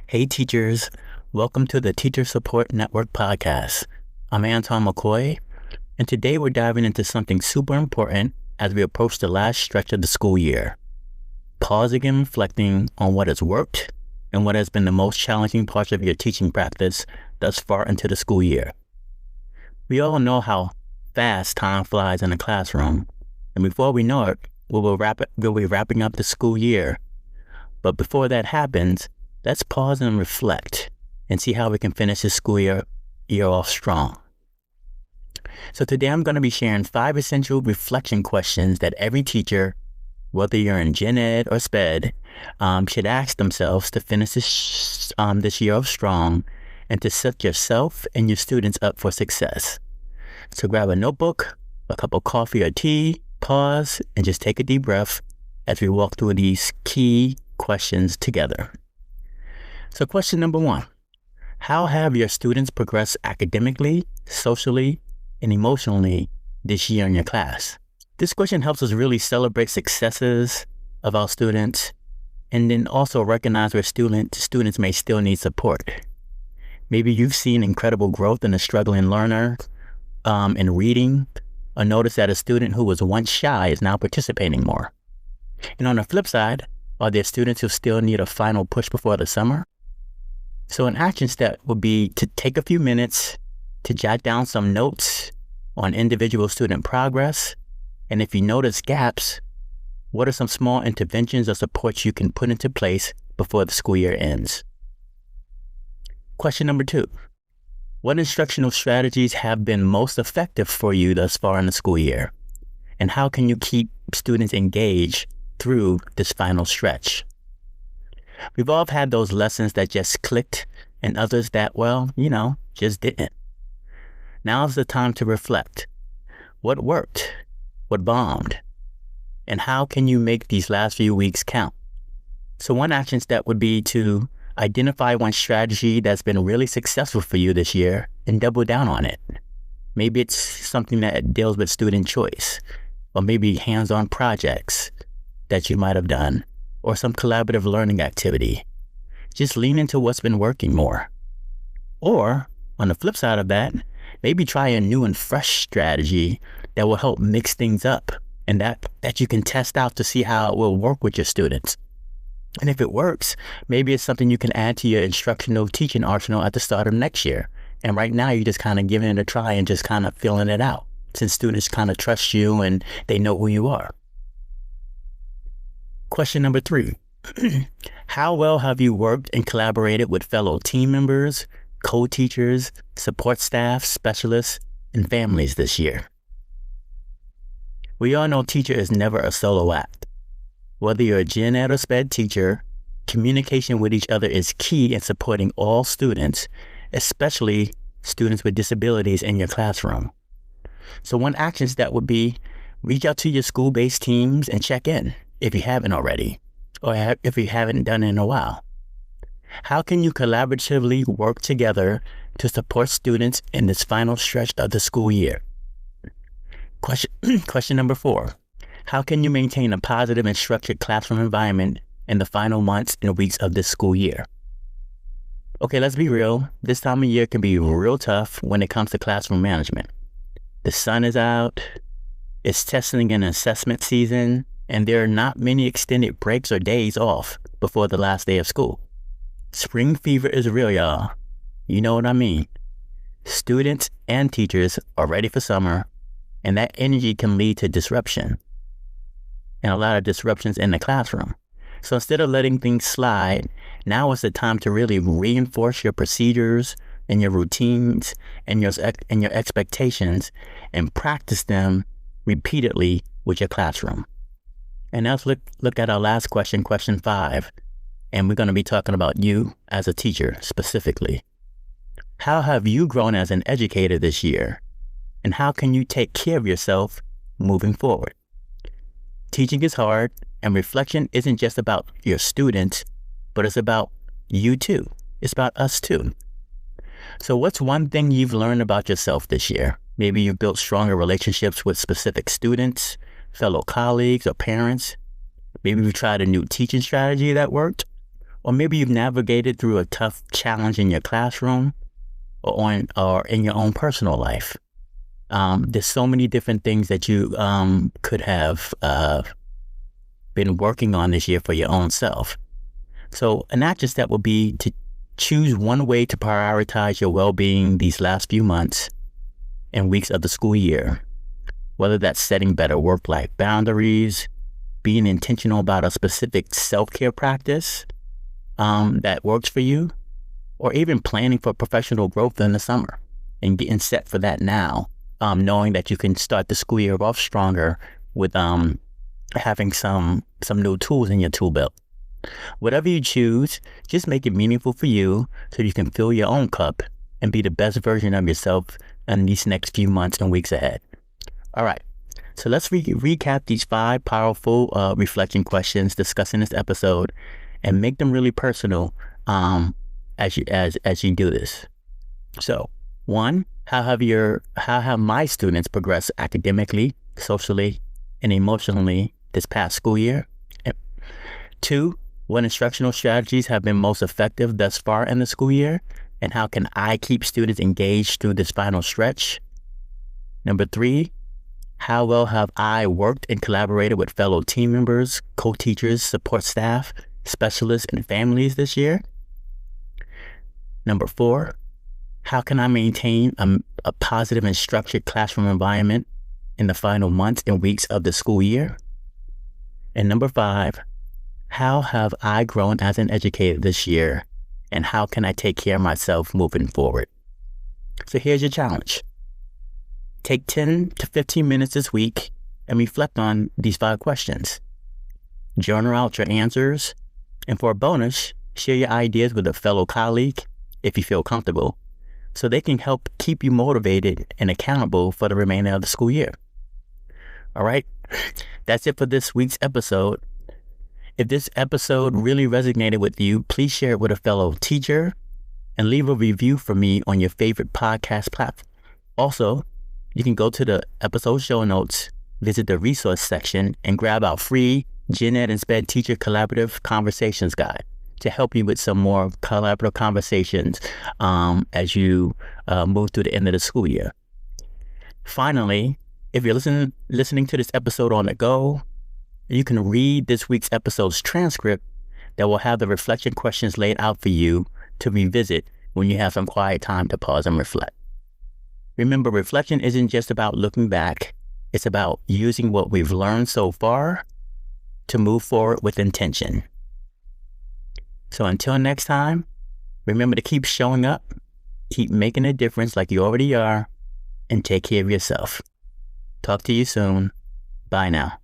Hey teachers, welcome to the Teacher Support Network podcast. I'm Anton McCoy, and today we're diving into something super important as we approach the last stretch of the school year. Pausing and reflecting on what has worked and what has been the most challenging parts of your teaching practice thus far into the school year. We all know how fast time flies in the classroom, and before we know it, we'll be wrapping up the school year. But before that happens, let's pause and reflect and see how we can finish this school year off strong. So today I'm going to be sharing 5 essential reflection questions that every teacher, whether you're in Gen Ed or SPED, should ask themselves to finish this year off strong and to set yourself and your students up for success. So grab a notebook, a cup of coffee or tea, pause, and just take a deep breath as we walk through these key questions together. So question number 1, how have your students progressed academically, socially, and emotionally this year in your class? This question helps us really celebrate successes of our students and then also recognize where students may still need support. Maybe you've seen incredible growth in a struggling learner in reading, or notice that a student who was once shy is now participating more. And on the flip side, are there students who still need a final push before the summer? So an action step would be to take a few minutes to jot down some notes on individual student progress. And if you notice gaps, what are some small interventions or supports you can put into place before the school year ends? Question number 2, what instructional strategies have been most effective for you thus far in the school year? And how can you keep students engaged through this final stretch? We've all had those lessons that just clicked and others that, just didn't. Now's the time to reflect. What worked? What bombed? And how can you make these last few weeks count? So one action step would be to identify one strategy that's been really successful for you this year and double down on it. Maybe it's something that deals with student choice, or maybe hands-on projects that you might have done, or some collaborative learning activity. Just lean into what's been working more. Or, on the flip side of that, maybe try a new and fresh strategy that will help mix things up and that you can test out to see how it will work with your students. And if it works, maybe it's something you can add to your instructional teaching arsenal at the start of next year. And right now, you're just kind of giving it a try and just kind of feeling it out, since students kind of trust you and they know who you are. Question number 3, how well have you worked and collaborated with fellow team members, co-teachers, support staff, specialists, and families this year? We all know teacher is never a solo act. Whether you're a Gen Ed or SPED teacher, communication with each other is key in supporting all students, especially students with disabilities in your classroom. So one action step would be reach out to your school-based teams and check in if you haven't already, or if you haven't done it in a while. How can you collaboratively work together to support students in this final stretch of the school year? Question number 4, how can you maintain a positive and structured classroom environment in the final months and weeks of this school year? Okay, let's be real. This time of year can be real tough when it comes to classroom management. The sun is out, it's testing and assessment season, and there are not many extended breaks or days off before the last day of school. Spring fever is real, y'all. You know what I mean. Students and teachers are ready for summer, and that energy can lead to disruption, and a lot of disruptions in the classroom. So instead of letting things slide, now is the time to really reinforce your procedures and your routines and your expectations and practice them repeatedly with your classroom. And now let's look at our last question, question 5. And we're going to be talking about you as a teacher specifically. How have you grown as an educator this year? And how can you take care of yourself moving forward? Teaching is hard, and reflection isn't just about your students, but it's about you too. It's about us too. So what's one thing you've learned about yourself this year? Maybe you've built stronger relationships with specific students, fellow colleagues, or parents. Maybe you tried a new teaching strategy that worked. Or maybe you've navigated through a tough challenge in your classroom or in your own personal life. There's so many different things that you could have been working on this year for your own self. So an action step would be to choose one way to prioritize your well-being these last few months and weeks of the school year, whether that's setting better work-life boundaries, being intentional about a specific self-care practice that works for you, or even planning for professional growth in the summer and getting set for that now, knowing that you can start the school year off stronger with having some new tools in your tool belt. Whatever you choose, just make it meaningful for you so you can fill your own cup and be the best version of yourself in these next few months and weeks ahead. All right, so let's recap these 5 powerful reflection questions discussed in this episode and make them really personal as you do this. So, 1, how have my students progressed academically, socially, and emotionally this past school year? 2, what instructional strategies have been most effective thus far in the school year, and how can I keep students engaged through this final stretch? 3, how well have I worked and collaborated with fellow team members, co-teachers, support staff, specialists, and families this year? 4, how can I maintain a positive and structured classroom environment in the final months and weeks of the school year? And 5, how have I grown as an educator this year, and how can I take care of myself moving forward? So here's your challenge. Take 10 to 15 minutes this week and reflect on these 5 questions. Journal out your answers, and for a bonus, share your ideas with a fellow colleague if you feel comfortable, so they can help keep you motivated and accountable for the remainder of the school year. All right, that's it for this week's episode. If this episode really resonated with you, please share it with a fellow teacher and leave a review for me on your favorite podcast platform. Also, you can go to the episode show notes, visit the resource section, and grab our free Gen Ed and SPED Teacher Collaborative Conversations Guide to help you with some more collaborative conversations as you move through the end of the school year. Finally, if you're listening to this episode on the go, you can read this week's episode's transcript that will have the reflection questions laid out for you to revisit when you have some quiet time to pause and reflect. Remember, reflection isn't just about looking back. It's about using what we've learned so far to move forward with intention. So until next time, remember to keep showing up, keep making a difference like you already are, and take care of yourself. Talk to you soon. Bye now.